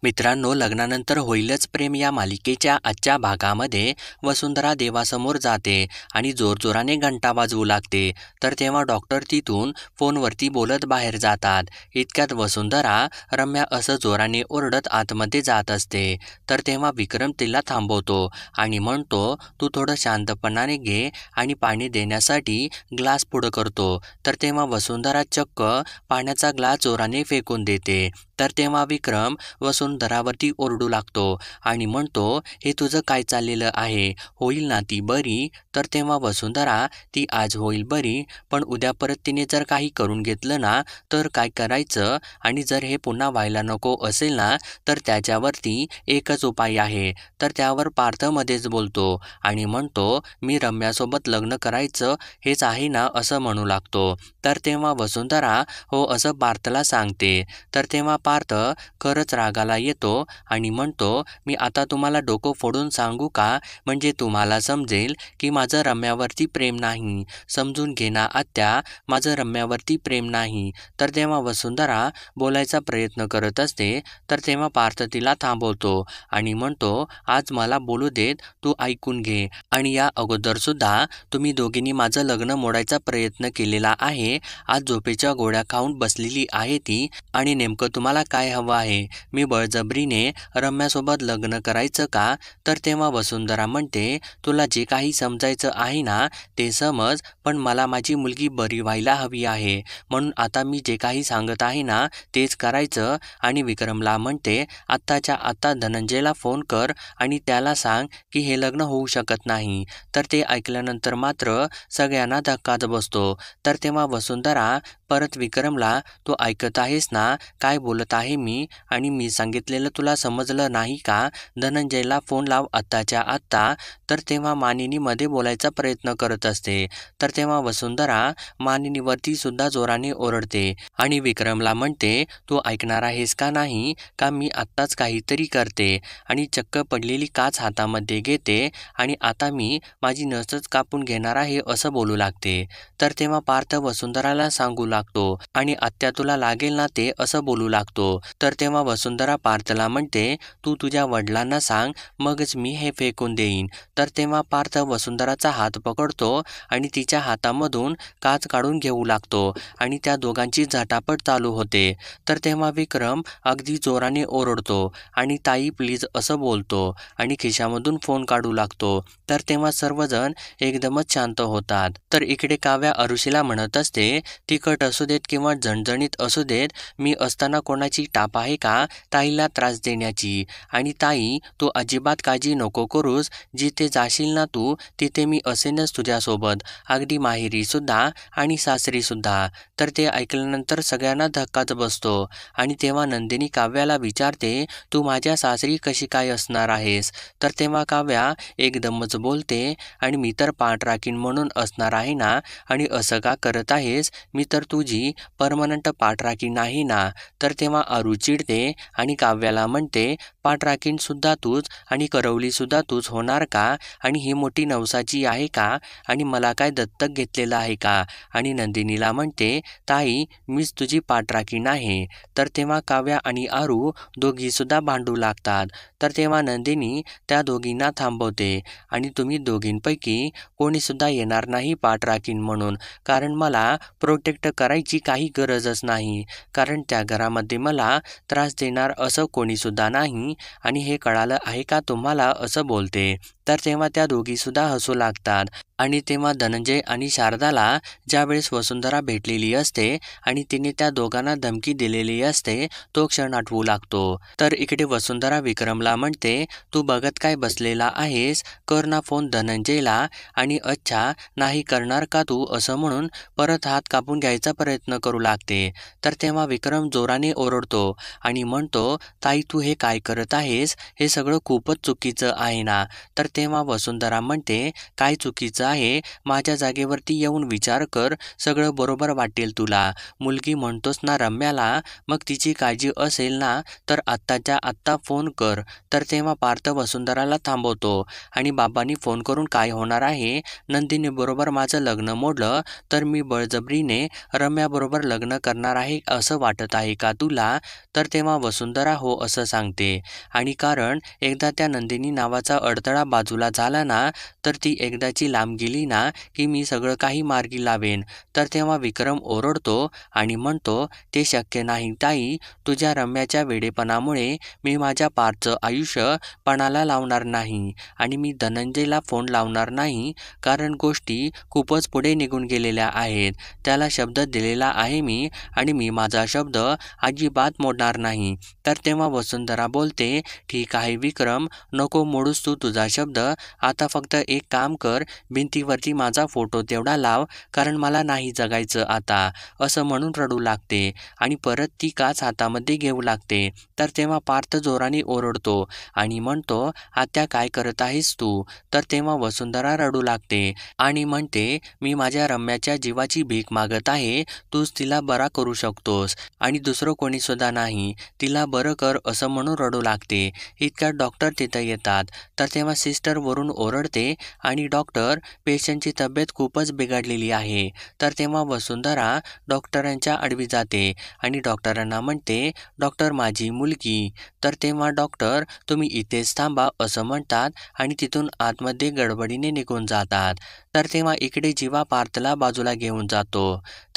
मित्रांनो, लग्नानंतर होईलच प्रेम या मालिकेच्या आजच्या भागामध्ये वसुंधरा देवासमोर जाते आणि जोरजोराने घंटा वाजवू लागते. तर तेव्हा डॉक्टर तिथून फोनवरती बोलत बाहेर जातात. इतक्यात वसुंधरा रम्या असं जोराने ओरडत आतमध्ये जात असते. तर तेव्हा विक्रम तिला थांबवतो आणि म्हणतो, तू थोडं शांतपणाने घे आणि पाणी देण्यासाठी ग्लास पुढं करतो. तर तेव्हा वसुंधरा चक्क पाण्याचा ग्लास जोराने फेकून देते. तर तेव्हा विक्रम वसुंधरावरती ओरडू लागतो आणि म्हणतो, हे तुझं काय चाललेलं आहे, होईल ना ती बरी? तर तेव्हा वसुंधरा, ती आज होईल बरी, पण उद्या परत तिने जर काही करून घेतलं ना तर काय करायचं? आणि जर हे पुन्हा व्हायला नको असेल ना तर त्याच्यावरती एकच उपाय आहे. तर त्यावर पार्थ मध्येच बोलतो आणि म्हणतो, मी रम्यासोबत लग्न करायचं हेच आहे ना, असं म्हणू लागतो. तर तेव्हा वसुंधरा हो असं पार्थला सांगते. तर तेव्हा पार्थ खरंच रागाला येतो आणि म्हणतो, मी आता तुम्हाला डोकं फोडून सांगू का? म्हणजे तुम्हाला समजेल की माझं रम्यावरती प्रेम नाही. समजून घे ना आत्या, माझं रम्यावरती प्रेम नाही. तर तेव्हा वसुंधरा बोलायचा प्रयत्न करत असते. तर तेव्हा पार्थ तिला थांबवतो आणि म्हणतो, आज मला बोलू देत, तू ऐकून घे. आणि या अगोदरसुद्धा तुम्ही दोघींनी माझं लग्न मोडायचा प्रयत्न केलेला आहे. आज झोपेच्या गोळ्या खाऊन बसलेली आहे ती. आणि नेमकं तुम्हाला काय हवं आहे? मी बळजबरीने रम्यासोबत लग्न करायचं का? तर तेव्हा वसुंधरा म्हणते, तुला जे काही समजायचं आहे ना ते समज, पण मला माझी मुलगी बरी व्हायला हवी आहे. म्हणून आता मी जे काही सांगत आहे ना तेच करायचं. आणि विक्रमला म्हणते, आत्ताच्या आत्ता धनंजयला फोन कर आणि त्याला सांग की हे लग्न होऊ शकत नाही. तर ते ऐकल्यानंतर मात्र सगळ्यांना धक्काच बसतो. तर तेव्हा वसुंधरा परत विक्रमला, तू ऐकत आहेस ना काय बोलत आहे मी? आणि मी सांगितलेलं तुला समजलं नाही का? धनंजयला फोन लाव आत्ताच्या आत्ता. तर तेव्हा मानिनी मध्ये बोलायचा प्रयत्न करत असते. तर तेव्हा वसुंधरा मानिनीवरती सुद्धा जोराने ओरडते आणि विक्रमला म्हणते, तू ऐकणार आहेस का नाही? का मी आत्ताच काहीतरी करते. आणि चक्क पडलेली काच हातामध्ये घेते आणि आता मी माझी नसच कापून घेणार आहे असं बोलू लागते. तर तेव्हा पार्थ वसुंधराला सांगू लागतो आणि आत्या तुला लागेल ना ते असं बोलू लागतो. तर तेव्हा वसुंधरा पार्थला म्हणते, तू तुझ्या वडिलांना सांग, मगच मी हे फेकून देईन. तर तेव्हा पार्थ वसुंधराचा हात पकडतो आणि तिच्या हातामधून काच काढून घेऊ लागतो आणि त्या दोघांची झटापट चालू होते. तर तेव्हा विक्रम अगदी जोराने ओरडतो आणि ताई प्लीज असं बोलतो आणि खिशामधून फोन काढू लागतो. तर तेव्हा सर्वजण एकदमच शांत होतात. तर इकडे काव्या अरुषीला म्हणत असते, तिखट असू देत किंवा झणझणीत असू देत, मी असताना कोणाची टाप आहे का ताईला त्रास देण्याची? आणि ताई तू अजिबात काळजी नको करूस, जिथे जाशील ना तू तिथे मी असेनच तुझ्यासोबत, अगदी माहेरी सुद्धा आणि सासरी सुद्धा. तर ते ऐकल्यानंतर सगळ्यांना धक्काच बसतो आणि तेव्हा नंदिनी काव्याला विचारते, तू माझ्या सासरी कशी काय असणार आहेस? तर तेव्हा काव्या एकदमच बोलते, आणि मी तर पाठ राखीन म्हणून असणार आहे ना, आणि असं का करत आहेस? मी तर तुझी परमनंट पाठ राखीन नाही ना. तर तेव्हा आरू चिडते आणि काव्याला म्हणते, पाठ राखीन सुद्धा तूच आणि करवली सुद्धा तूच होणार का? आणि ही मोठी नवसाची आहे का? आणि मला काय दत्तक घेतलेलं आहे का? आणि नंदिनीला म्हणते, ताई मीच तुझी पाठ राखीन आहे. तर तेव्हा काव्या आणि आरू दोघी सुद्धा भांडू लागतात. तर तेव्हा नंदिनी त्या दोघींना थांबवते आणि तुम्ही दोघींपैकी कोणी सुद्धा येणार नाही पाठ राखीन म्हणून, कारण मला प्रोटेक्ट करायची काही गरजच नाही, कारण त्या घरामध्ये मला त्रास देणार असं कोणी सुद्धा नाही, आणि हे कळालं आहे का तुम्हाला, असं बोलते. तर तेव्हा त्या दोघी सुद्धा हसू लागतात. आणि तेव्हा धनंजय आणि शारदाला ज्यावेळेस वसुंधरा भेटलेली असते आणि तिने त्या दोघांना धमकी दिलेली असते तो क्षण आठवू लागतो. तर इकडे वसुंधरा विक्रमला म्हणते, तू बघत काय बसलेला आहेस, कर ना फोन धनंजयला. आणि अच्छा नाही करणार का तू, असं म्हणून परत हात कापून घ्यायचा प्रयत्न करू लागते. तर तेव्हा विक्रम जोराने ओरडतो आणि म्हणतो, ताई तू हे काय करत आहेस? हे सगळं खूपच चुकीचं आहे ना. तर तर तेव्हा वसुंधरा म्हणते, काय चुकीचं आहे? माझ्या जागेवरती येऊन विचार कर, सगळं बरोबर वाटेल तुला. मुलगी म्हणतोस ना रम्याला, मग तिची काळजी असेल ना तर आत्ताच्या आत्ता फोन कर. तर तेव्हा पार्थ वसुंधराला थांबवतो आणि बाबांनी फोन करून काय होणार आहे? नंदिनी बरोबर माझं लग्न मोडलं तर मी बळजबरीने रम्याबरोबर लग्न करणार आहे असं वाटत आहे का तुला? तर तेव्हा वसुंधरा हो असं सांगते. आणि कारण एकदा त्या नंदिनी नावाचा अडथळा बाजूला झाला ना तर ती एकदाची लांब गेली ना की मी सगळं काही मार्गी लावेन. तर तेव्हा विक्रम ओरडतो आणि म्हणतो, ते शक्य नाही ताई, तुझ्या रम्याच्या वेडेपणामुळे मी माझ्या पार्थचं आयुष्य पणाला लावणार नाही आणि मी धनंजयला फोन लावणार नाही, कारण गोष्टी खूपच पुढे निघून गेलेल्या आहेत. त्याला शब्द दिलेला आहे मी आणि मी माझा शब्द अजिबात मोडणार नाही. तर तेव्हा वसुंधरा बोलते, ठीक आहे विक्रम, नको मोडूस तू तुझा शब्द. आता फक्त एक काम कर, भिंतीवरती माझा फोटो तेवढा लाव, कारण मला नाही जगायचं आता, असं म्हणून रडू लागते आणि परत ती काच हातामध्ये घेऊ लागते. तर तेव्हा पार्थ जोराने ओरडतो आणि म्हणतो, आत्या काय करत आहेस तू? तर तेव्हा वसुंधरा रडू लागते आणि म्हणते, मी माझ्या रम्याच्या जीवाची भीक मागत आहे, तूच तिला बरा करू शकतोस आणि दुसरं कोणी सुद्धा नाही, तिला बरं कर असं म्हणून रडू लागते. इतक्यात डॉक्टर तिथं येतात. तर तेव्हा सिस्टर वरून ओरडते आणि डॉक्टर, पेशंटची तब्येत खूपच बिघडलेली आहे. तर तेव्हा वसुंधरा डॉक्टरांच्या आडवी जाते आणि डॉक्टरांना म्हणते, डॉक्टर माझी मुलगी. तर तेव्हा डॉक्टर, तुम्ही इथेच थांबा असं म्हणतात आणि तिथून आतमध्ये गडबडीने निघून जातात. तर तेव्हा इकडे जीवा पार्थला बाजूला घेऊन जातो.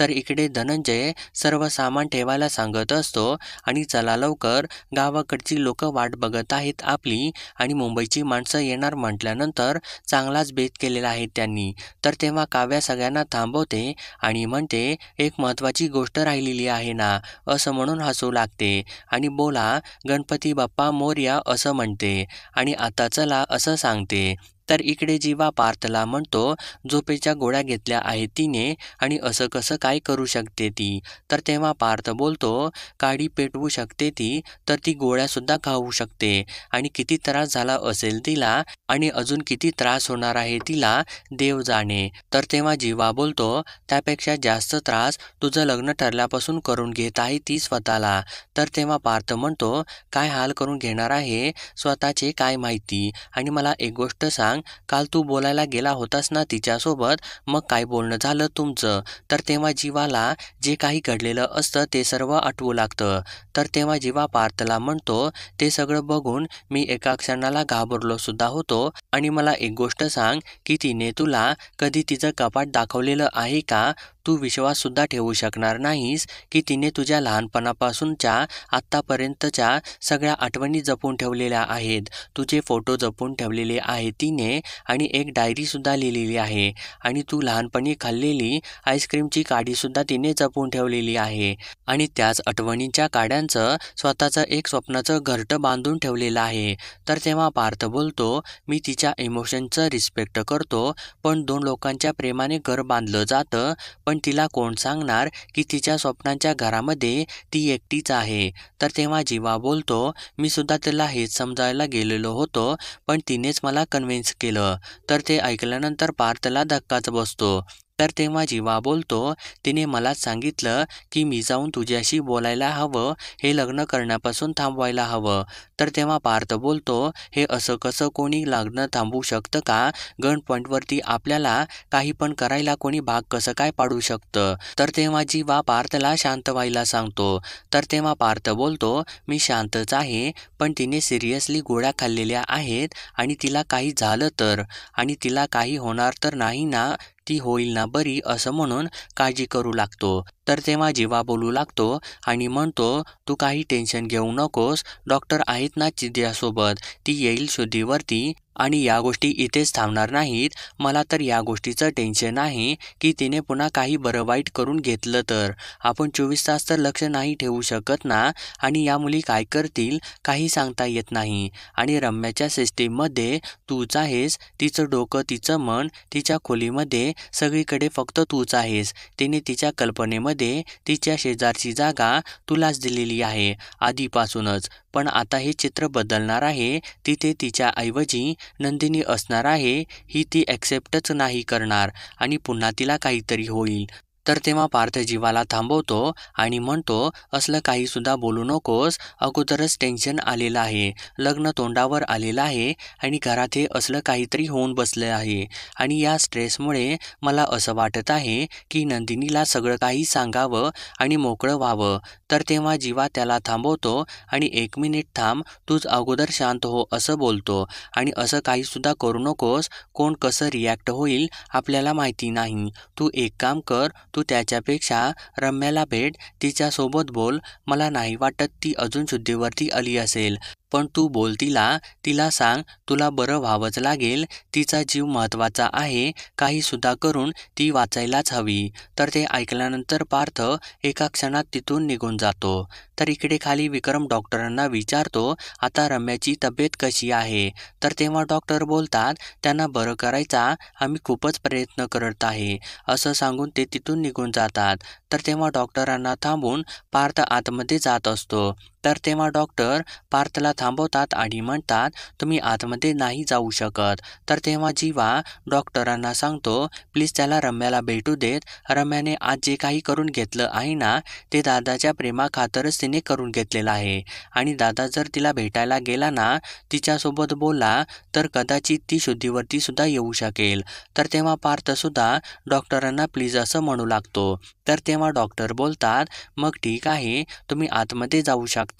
तर इकडे धनंजय सर्व सामान ठेवायला सांगत असतो आणि चला लवकर, गावाकडची लोक वाट बघत आहेत आपली आणि मुंबईची माणसं येणार म्हटल्यानंतर चांगलाच बेत केलेला आहे त्यांनी. तर तेव्हा काव्या सगळ्यांना थांबवते आणि म्हणते, एक महत्त्वाची गोष्ट राहिलेली आहे ना, असं म्हणून हसू लागते आणि बोला, गणपती बाप्पा मोरया असं म्हणते आणि आता चला असं सांगते. तर इकडे जीवा पार्थला म्हणतो, झोपेच्या गोळ्या घेतल्या आहेत तिने आणि असं कसं काय करू शकते ती? तर तेव्हा पार्थ बोलतो, काडी पेटवू शकते ती, तर ती गोळ्यासुद्धा खाऊ शकते आणि किती त्रास झाला असेल तिला आणि अजून किती त्रास होणार आहे तिला देव जाणे. तर तेव्हा जीवा बोलतो, त्यापेक्षा जास्त त्रास तुझं लग्न ठरल्यापासून करून घेत आहे ती स्वतःला. तर तेव्हा पार्थ म्हणतो, काय हाल करून घेणार आहे स्वतःचे काय माहिती. आणि मला एक गोष्ट सांग, काल तू बोलायला गेला होतास ना तिच्यासोबत, मग काय बोलणं झालं तुमचं? तर तेव्हा जीवाला जे काही घडलेलं असतं ते सर्व आठवू लागतं. तर तेव्हा जीवा पार्थला म्हणतो, ते सगळं बघून मी एका क्षणाला घाबरलो सुद्धा होतो आणि मला एक गोष्ट सांग की तिने तुला कधी तिचं कपाट दाखवलेलं आहे का? तू विश्वाससुद्धा ठेवू शकणार नाहीस की तिने तुझ्या लहानपणापासूनच्या आत्तापर्यंतच्या सगळ्या आठवणी जपून ठेवलेल्या आहेत. तुझे फोटो जपून ठेवलेले आहेत तिने आणि एक डायरीसुद्धा लिहिलेली आहे आणि तू लहानपणी खाल्लेली आईस्क्रीमची काडीसुद्धा तिने जपून ठेवलेली आहे आणि त्याच आठवणींच्या काड्यांचं स्वतःचं एक स्वप्नाचं घरटं बांधून ठेवलेलं आहे. तर तेव्हा पार्थ बोलतो, मी तिच्या इमोशनचं रिस्पेक्ट करतो, पण दोन लोकांच्या प्रेमाने घर बांधलं जातं, पण तिला कोण सांगणार की तिच्या स्वप्नांच्या घरामध्ये ती एकटीच आहे. तर तेव्हा जीवा बोलतो, मी सुद्धा तिला हेच समजायला गेलेलो होतो, पण तिनेच मला कन्व्हिन्स केलं. तर ते ऐकल्यानंतर पार्थला धक्काच बसतो. तर तेव्हा जीवा बोलतो, तिने मलाच सांगितलं की मी जाऊन तुझ्याशी बोलायला हवं, हे लग्न करण्यापासून थांबवायला हवं. तर तेव्हा पार्थ बोलतो, हे असं कसं कोणी लग्न थांबवू शकतं का? गन पॉईंटवरती आपल्याला काही पण करायला कोणी भाग कसं काय पाडू शकतं? तर तेव्हा जीवा पार्थला शांत व्हायला सांगतो. तर तेव्हा पार्थ बोलतो, मी शांतच आहे, पण तिने सिरियसली गोळ्या खाल्लेल्या आहेत आणि तिला काही झालं तर, आणि तिला काही होणार तर नाही ना, ती होईल ना बरी असं म्हणून काळजी करू लागतो. तर तेव्हा जीवा बोलू लागतो आणि म्हणतो, तू काही टेन्शन घेऊ नकोस, डॉक्टर आहेत ना तिच्यासोबत, ती येईल शुद्धीवरती आणि या गोष्टी इथेच थांबणार नाहीत. मला तर या गोष्टीचं टेन्शन आहे की तिने पुन्हा काही बरं वाईट करून घेतलं तर. आपण 24 तास तर लक्ष नाही ठेवू शकत ना, आणि या मुली काय करतील काही सांगता येत नाही. आणि रम्याच्या सिस्टीममध्ये तूच आहेस, तिचं डोकं, तिचं मन, तिच्या खोलीमध्ये सगळीकडे फक्त तूच आहेस. तिने तिच्या कल्पनेमध्ये तिच्या शेजारची जागा तुलाच दिलेली आहे आधीपासूनच. पण आता हे चित्र बदलणार आहे. तिथे तिच्याऐवजी नंदिनी असणार आहे. ही ती ॲक्सेप्टच नाही करणार आणि पुन्हा तिला काहीतरी होईल. तर तेव्हा पार्थ जीवाला थांबवतो आणि म्हणतो, असलं काहीसुद्धा बोलू नकोस. अगोदरच टेन्शन आलेलं आहे, लग्न तोंडावर आलेलं आहे आणि घरात हे असलं काहीतरी होऊन बसलं आहे आणि या स्ट्रेसमुळे मला असं वाटत आहे की नंदिनीला सगळं काही सांगावं आणि मोकळं व्हावं. तर तेव्हा जीवा त्याला थांबवतो आणि 1 मिनिट थांब, तूच अगोदर शांत हो असं बोलतो आणि असं काहीसुद्धा करू नकोस. कोण कसं रिॲक्ट होईल आपल्याला माहिती नाही. तू एक काम कर, तू त्याच्यापेक्षा रम्याला भेट, तिच्यासोबत बोल. मला नाही वाटत ती अजून शुद्धीवरती आली असेल, पण तू बोल तिला सांग तुला बरं व्हावंच लागेल. तिचा जीव महत्त्वाचा आहे. काहीसुद्धा करून ती वाचायलाच हवी. तर ते ऐकल्यानंतर पार्थ एका क्षणात तिथून निघून जातो. तर इकडे खाली विक्रम डॉक्टरांना विचारतो, आता रम्याची तब्येत कशी आहे? तर तेव्हा डॉक्टर बोलतात, त्यांना बरं करायचा आम्ही खूपच प्रयत्न करत आहे, असं सांगून ते तिथून निघून जातात. तर तेव्हा डॉक्टरांना थांबून पार्थ आतमध्ये जात असतो. तर तेव्हा डॉक्टर पार्थला थांबवतात आणि म्हणतात, तुम्ही आतमध्ये नाही जाऊ शकत. तर तेव्हा जीवा डॉक्टरांना सांगतो, प्लीज त्याला रम्याला भेटू देत. रम्याने आज जे काही करून घेतलं आहे ना, ते दादाच्या प्रेमाखातरच तिने करून घेतलेलं आहे आणि दादा जर तिला भेटायला गेला ना, तिच्यासोबत बोलला, तर कदाचित ती शुद्धीवरती सुद्धा येऊ शकेल. तर तेव्हा पार्थसुद्धा डॉक्टरांना प्लीज असं म्हणू लागतो. तर तेव्हा डॉक्टर बोलतात, मग ठीक आहे, तुम्ही आतमध्ये जाऊ शकता.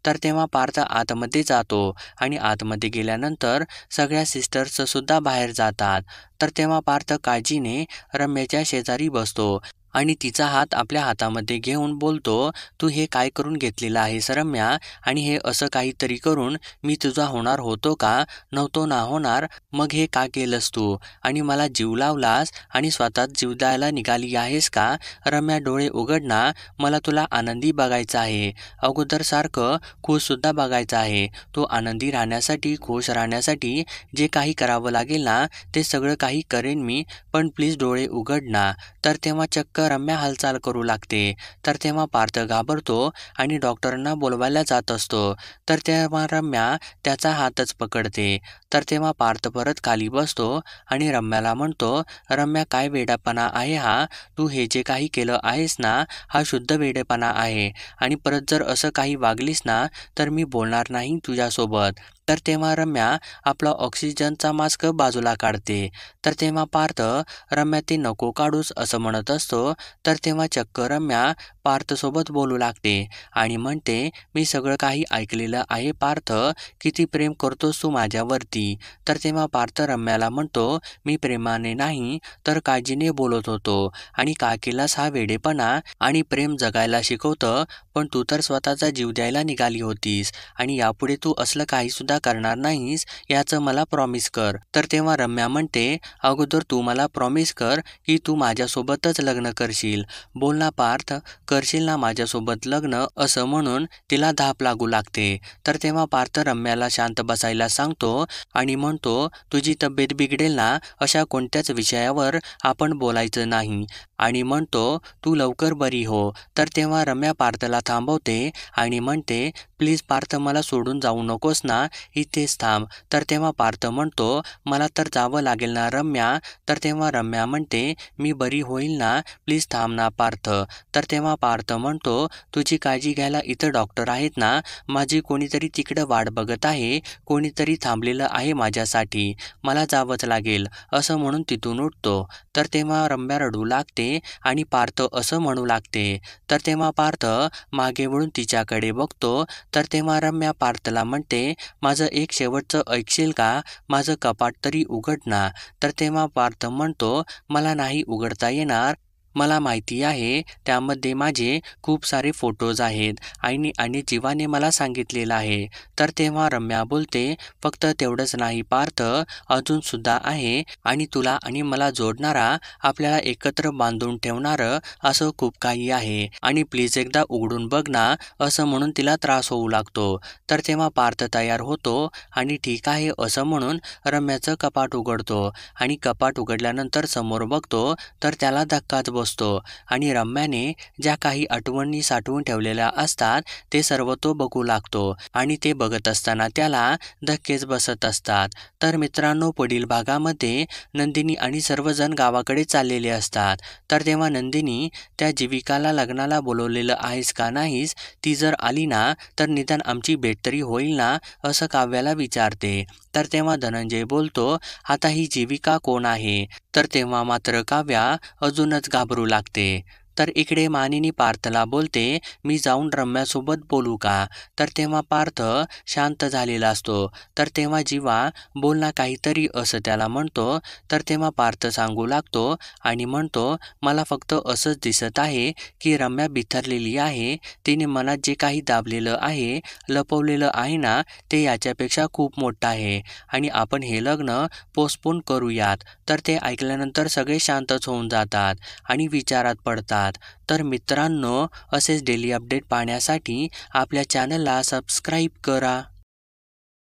तर तेव्हा पार्थ आतमध्ये जातो आणि आतमध्ये गेल्यानंतर सगळ्या सिस्टर्ससुद्धा बाहेर जातात. तर तेव्हा पार्थ काळजीने रम्याच्या शेजारी बसतो आणि तिचा हात आपल्या हातामध्ये घेऊन बोलतो, तू हे काय करून घेतलेलं आहेस रम्या? आणि हे असं काहीतरी करून मी तुझा होणार होतो का? नव्हतो ना होणार. मग हे का केलंस तू? आणि मला जीव लावलास आणि स्वतःच जीव द्यायला निघाली आहेस का? रम्या डोळे उघड ना, मला तुला आनंदी बघायचं आहे. अगोदरसारखं खुशसुद्धा बघायचं आहे. तू आनंदी राहण्यासाठी, खुश राहण्यासाठी जे काही करावं लागेल ना, ते सगळं काही करेन मी, पण प्लीज डोळे उघड ना. तर तेव्हा चक्क रम्या हालचाल करू लागते. तर तेव्हा पार्थ घाबरतो आणि डॉक्टरांना बोलवायला जात असतो. तर तेव्हा रम्या त्याचा हातच पकडते. तर तेव्हा पार्थ परत खाली बसतो आणि रम्याला म्हणतो, रम्या काय वेडापणा आहे हा? तू हे जे काही केलं आहेस ना, हा शुद्ध वेडेपणा आहे आणि परत जर असं काही वागलीस ना, तर मी बोलणार नाही तुझ्यासोबत. तर तेव्हा रम्या आपला ऑक्सिजनचा मास्क बाजूला काढते. तर तेव्हा पार्थ, रम्या ते नको काढूस असं म्हणत असतो. तर तेव्हा चक्क रम्या पार्थसोबत बोलू लागते आणि म्हणते, मी सगळं काही ऐकलेलं आहे पार्थ, किती प्रेम करतोस तू माझ्यावरती. तर तेव्हा पार्थ रम्याला म्हणतो, मी प्रेमाने नाही तर काळजीने बोलत होतो आणि का केलास हा वेडेपणा? आणि प्रेम जगायला शिकवतं, पण तू तर स्वतःचा जीव द्यायला निघाली होतीस आणि यापुढे तू असलं काहीसुद्धा करणार नाहीस, याचं मला प्रॉमिस कर. तर तेव्हा रम्या म्हणते, अगोदर तू मला प्रॉमिस कर की तू माझ्यासोबतच लग्न करशील. बोल ना पार्थ, करशील ना माझ्यासोबत लग्न? असं म्हणून तिला धाप लागू लागते. तर तेव्हा पार्थ रम्याला शांत बसायला सांगतो आणि म्हणतो, तुझी तब्येत बिघडेल ना, अशा कोणत्याच विषयावर आपण बोलायचं नाही आणि म्हणतो, तू लवकर बरी हो. तर तेव्हा रम्या पार्थला थांबवते आणि म्हणते, प्लीज पार्थ मला सोडून जाऊ नकोस ना, इथेच थांब. तर तेव्हा पार्थ म्हणतो, मला तर जावं लागेल ना रम्या. तर तेव्हा रम्या म्हणते, मी बरी होईल ना, प्लीज थांब ना पार्थ. तर तेव्हा पार्थ म्हणतो, तुझी काळजी घ्यायला इथं डॉक्टर आहेत ना, माझी कोणीतरी तिकडं वाट बघत आहे, कोणीतरी थांबलेलं आहे माझ्यासाठी, मला जावंच लागेल, असं म्हणून तिथून उठतो. तर तेव्हा रम्या रडू लागते आणि पार्थ असं म्हणू लागते. तर तेव्हा पार्थ मागे वळून तिच्याकडे बघतो. तर तेव्हा रम्या पार्थला म्हणते, माझं एक शेवटचं ऐकशील का? माझं कपाट तरी उघड ना. तर तेव्हा पार्थ म्हणतो, मला नाही उघडता येणार, मला माहिती आहे त्यामध्ये माझे खूप सारे फोटोज आहेत आणि जीवाने मला सांगितलेलं आहे. तर तेव्हा रम्या बोलते, फक्त तेवढंच नाही पार्थ, अजूनसुद्धा आहे आणि तुला आणि मला जोडणारा, आपल्याला एकत्र बांधून ठेवणारं असं खूप काही आहे आणि प्लीज एकदा उघडून बघ ना, असं म्हणून तिला त्रास होऊ लागतो. तर तेव्हा पार्थ तयार होतो आणि ठीक आहे असं म्हणून रम्याचं कपाट उघडतो आणि कपाट उघडल्यानंतर समोर बघतो तर त्याला धक्काच बसतो. बसतो आणि रम्याने ज्या काही आठवणी साठवून ठेवलेल्या असतात ते सर्व तो बघू लागतो आणि ते बघत असताना त्याला धक्केच बसत असतात. तर मित्रांनो, पुढील भागामध्ये नंदिनी आणि सर्वजण गावाकडे चाललेले असतात. तर तेव्हा नंदिनी त्या जीविकाला लग्नाला बोलवलेलं आहेस का नाहीस, ती जर आली ना तर निदान आमची भेट तरी होईल ना, असं काव्याला विचारते. तर तेव्हा धनंजय बोलतो, आता ही जीविका कोण आहे? तर तेव्हा मात्र काव्या अजूनच घाबरू लागते. तर इकडे मानिनी पार्थला बोलते, मी जाऊन रम्यासोबत बोलू का? तर तेव्हा पार्थ शांत झालेला असतो. तर तेव्हा जीवा बोल ना काहीतरी, असं त्याला म्हणतो. तर तेव्हा पार्थ सांगू लागतो आणि म्हणतो, मला फक्त असंच दिसत आहे की रम्या बिथरलेली आहे. तिने मनात जे काही दाबलेलं आहे, लपवलेलं आहे ना, ते याच्यापेक्षा खूप मोठं आहे आणि आपण हे लग्न पोस्टपोन करूयात. तर ते ऐकल्यानंतर सगळे शांतच होऊन जातात आणि विचारात पडतात. तर मित्रांनो, असेच डेली अपडेट पाहण्यासाठी आपल्या चॅनलला सबस्क्राईब करा.